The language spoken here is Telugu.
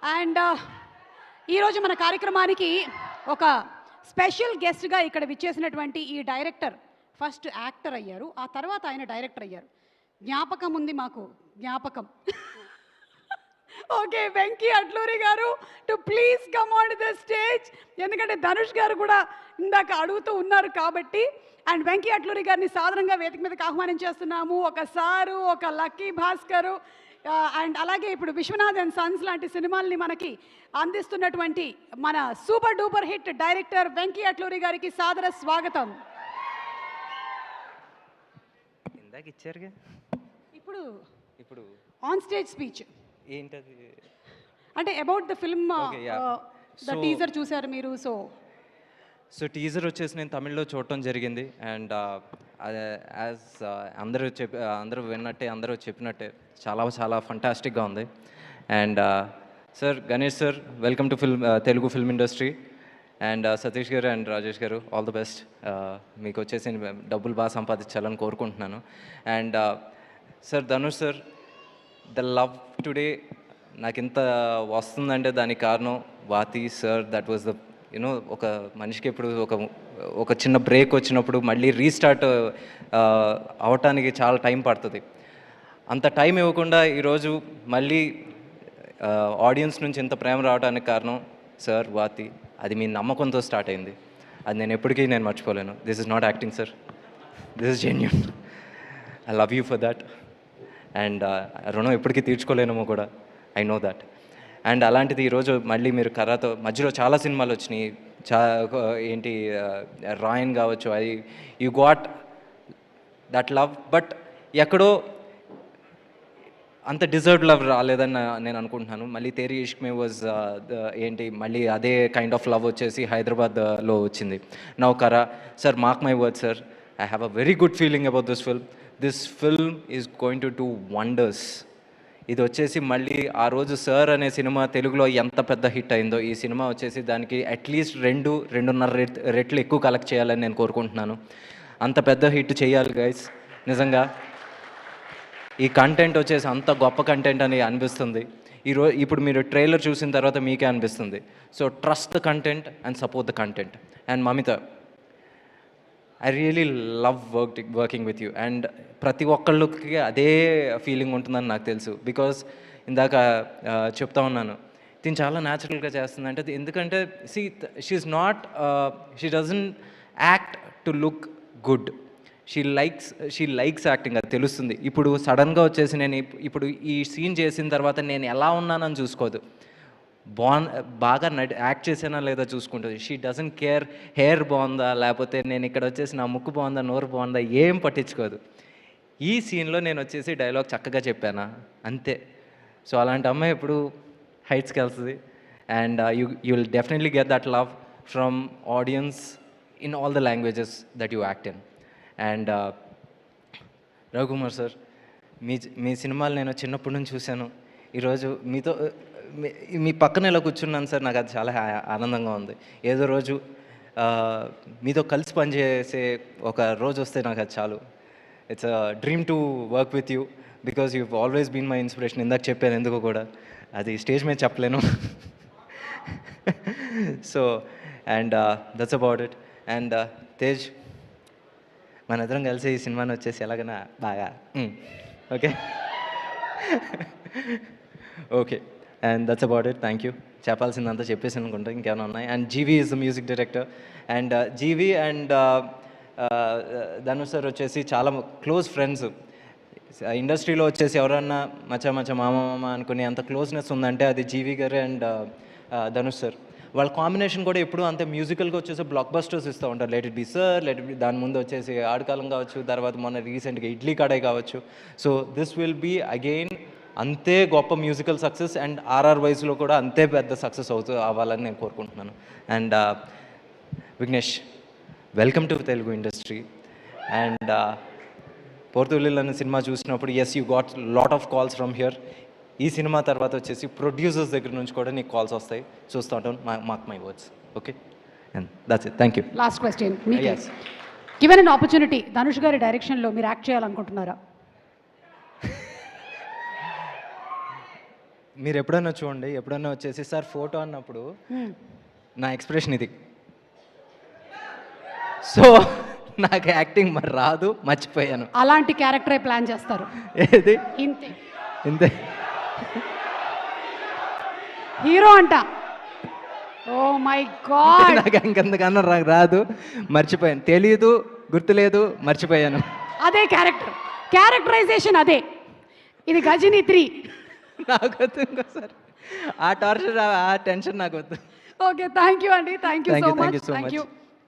అండ్ ఈరోజు మన కార్యక్రమానికి ఒక స్పెషల్ గెస్ట్గా ఇక్కడ విచ్చేసినటువంటి ఈ డైరెక్టర్ ఫస్ట్ యాక్టర్ అయ్యారు, ఆ తర్వాత ఆయన డైరెక్టర్ అయ్యారు. జ్ఞాపకం ఉంది మాకు, జ్ఞాపకం. ఓకే, వెంకీ అట్లూరి గారు to please come on the stage. ఎందుకంటే ధనుష్ గారు కూడా ఇందాక అడుగుతూ ఉన్నారు కాబట్టి. అండ్ వెంకీ అట్లూరి గారిని సాధారణంగా వేదిక మీదకి ఆహ్వానం చేస్తున్నాము. ఒక సారు, ఒక లక్కీ భాస్కరు, అండ్ అలాగే ఇప్పుడు విశ్వనాథ్ అండ్ సన్స్ లాంటి సినిమాల్ని మనకి అందిస్తున్నటువంటి మన super duper hit director Venky Atluri గారికి సాదర స్వాగతం. ఇందాక ఇచ్చారుగా, ఇప్పుడు ఇప్పుడు ఆన్ స్టేజ్ స్పీచ్ ఏంటది అంటే about the film, the teaser చూసారు మీరు. సో టీజర్ వచ్చేసి నేను తమిళ్లో చూడటం జరిగింది. అండ్ యాజ్ అందరూ విన్నట్టే, అందరూ చెప్పినట్టే చాలా చాలా ఫంటాస్టిక్గా ఉంది. And sir, Ganesh sir, welcome to Telugu film industry. And Satish గారు అండ్ రాజేష్ గారు, ఆల్ ది బెస్ట్. మీకు వచ్చేసి డబ్బులు బాగా సంపాదించాలని కోరుకుంటున్నాను. And sir, Dhanush sir, the love today నాకు ఇంత వస్తుందంటే దానికి కారణం Vaathi sir. That was the you know, ఒక మనిషికి ఇప్పుడు ఒక చిన్న బ్రేక్ వచ్చినప్పుడు మళ్ళీ రీస్టార్ట్ అవటానికి చాలా టైం పడుతుంది. అంత టైం ఇవ్వకుండా ఈరోజు మళ్ళీ ఆడియన్స్ నుంచి ఇంత ప్రేమ రావడానికి కారణం సార్, వాతి. అది మీ నమ్మకంతో స్టార్ట్ అయింది. అది నేను ఎప్పటికీ మర్చిపోలేను. This is not acting sir, this is genuine. I love you for that. And రుణం ఎప్పటికీ తీర్చుకోలేనేమో కూడా, ఐ నో దాట్. అండ్ అలాంటిది ఈరోజు మళ్ళీ మీరు కర్రతో, మధ్యలో చాలా సినిమాలు వచ్చినాయి, ఏంటి రాయన్ కావచ్చు, అది you got that love. But ఎక్కడో అంత డిజర్వ్డ్ లవ్ రాలేదని నేను అనుకుంటున్నాను. మళ్ళీ తేరీ ఇష్క్ మే వాజ్ ఏంటి, మళ్ళీ అదే కైండ్ ఆఫ్ లవ్ వచ్చేసి హైదరాబాద్లో వచ్చింది. నౌ కరా. Sir, mark my word sir, I have a very good feeling about this film. This film is going to do wonders. ఇది వచ్చేసి మళ్ళీ ఆ రోజు సార్ అనే సినిమా తెలుగులో ఎంత పెద్ద హిట్ అయిందో, ఈ సినిమా వచ్చేసి దానికి అట్లీస్ట్ 2.5 రెట్లు ఎక్కువ కలెక్ట్ చేయాలని నేను కోరుకుంటున్నాను. అంత పెద్ద హిట్ చేయాలి గైస్. నిజంగా ఈ కంటెంట్ వచ్చేసి అంత గొప్ప కంటెంట్ అని అనిపిస్తుంది. ఇప్పుడు మీరు ట్రైలర్ చూసిన తర్వాత మీకే అనిపిస్తుంది. So trust the content and support the content. And Mamitha, I really love working with you. And ప్రతి ఒక్కళ్ళకి అదే ఫీలింగ్ ఉంటుందని నాకు తెలుసు. బికాజ్ ఇందాక చెప్తా ఉన్నాను, దీన్ని చాలా న్యాచురల్గా చేస్తుంది. అంటే ఎందుకంటే she doesn't act to look good. She likes acting, అది తెలుస్తుంది. ఇప్పుడు సడన్గా వచ్చేసి నేను ఇప్పుడు ఈ సీన్ చేసిన తర్వాత నేను ఎలా ఉన్నానని చూసుకోదు, బాగా యాక్ట్ చేసానా లేదా చూసుకుంటుంది. షీ డజంట్ కేర్ హెయిర్ బాగుందా, లేకపోతే నేను ఇక్కడ వచ్చేసి నా ముక్కు బాగుందా, నోరు బాగుందా, ఏం పట్టించుకోదు. ఈ సీన్లో నేను వచ్చేసి డైలాగ్ చక్కగా చెప్పానా, అంతే. సో అలాంటి అమ్మాయి ఎప్పుడు హైట్స్కి వెళ్తుంది. And you will definitely get that love from audience in all the languages that you act in. And Ravikumar sir, మీ సినిమాలు నేను చిన్నప్పటి నుంచి చూశాను. ఈరోజు మీ పక్కన ఇలా కూర్చున్నాను సార్, నాకు అది చాలా ఆనందంగా ఉంది. ఏదో రోజు మీతో కలిసి పనిచేసే ఒక రోజు వస్తే నాకు అది చాలు. It's a dream to work with you because you always been my inspiration. ఇందాక చెప్పాను ఎందుకో కూడా, అది స్టేజ్ మీద చెప్పలేను. So and that's about it. And Tej, మన ఇద్దరం కలిసి ఈ సినిమాని వచ్చేసి ఎలాగైనా బాగా okay okay. And that's about it. Thank you. చెప్పాల్సిందంతా చెప్పేసి అనుకుంటా, ఇంకేమైనా ఉన్నాయి. And GV is the music director. And GV and Dhanush sir వచ్చేసి చాలా క్లోజ్ ఫ్రెండ్స్. ఇండస్ట్రీలో వచ్చేసి ఎవరన్నా మచ్చ మామ అనుకునే అంత క్లోజ్నెస్ ఉందంటే అది జీవీ గారు అండ్ ధనుష్ సార్. వాళ్ళ కాంబినేషన్ కూడా ఎప్పుడు అంతే మ్యూజికల్గా వచ్చేసి బ్లాక్ బస్టర్స్ ఇస్తూ ఉంటారు. Let it be sir, let it be, దాని ముందు వచ్చేసి ఆడుకాలం కావచ్చు, తర్వాత మొన్న రీసెంట్గా ఇడ్లీ కడాయి కావచ్చు. So this will be again అంతే గొప్ప మ్యూజికల్ సక్సెస్. అండ్ ఆర్ఆర్ వైస్లో కూడా అంతే పెద్ద సక్సెస్ అవ్వాలని నేను కోరుకుంటున్నాను. And Vignesh, welcome to Telugu industry. And Portugal అనే సినిమా చూసినప్పుడు yes, you got lot of calls from here. ఈ సినిమా తర్వాత వచ్చేసి ప్రొడ్యూసర్స్ దగ్గర నుంచి కూడా నీకు కాల్స్ వస్తాయి, చూస్తూ ఉంటాను. Mark my words. Okay, and that's it. Thank you. Last question, given an opportunity, Dhanush గారి డైరెక్షన్లో మీరు యాక్ట్ చేయాలనుకుంటున్నారా? మీరు ఎప్పుడైనా చూడండి, ఎప్పుడైనా వచ్చేసి సార్ ఫోటో అన్నప్పుడు నా ఎక్స్ప్రెషన్ ఇది. సో నాకు యాక్టింగ్ మరి రాదు, మర్చిపోయాను. అలాంటి క్యారెక్టరే ప్లాన్ చేస్తారు. ఏది ఇంతే ఇంతే. హీరో అంట. Oh my God. నాకు ఇంకంతకన్నా రాదు, మర్చిపోయాను. తెలీదు, గుర్తులేదు, మర్చిపోయాను. అదే క్యారెక్టరైజేషన్ అదే. ఇది గజిని 3. నాకు వద్దు ఇంకోసారి ఆ టార్చర్, ఆ టెన్షన్ నాకు వద్దు. ఓకే, థ్యాంక్ యూ అండి, thank you Thank so you, thank much, you so thank much. You.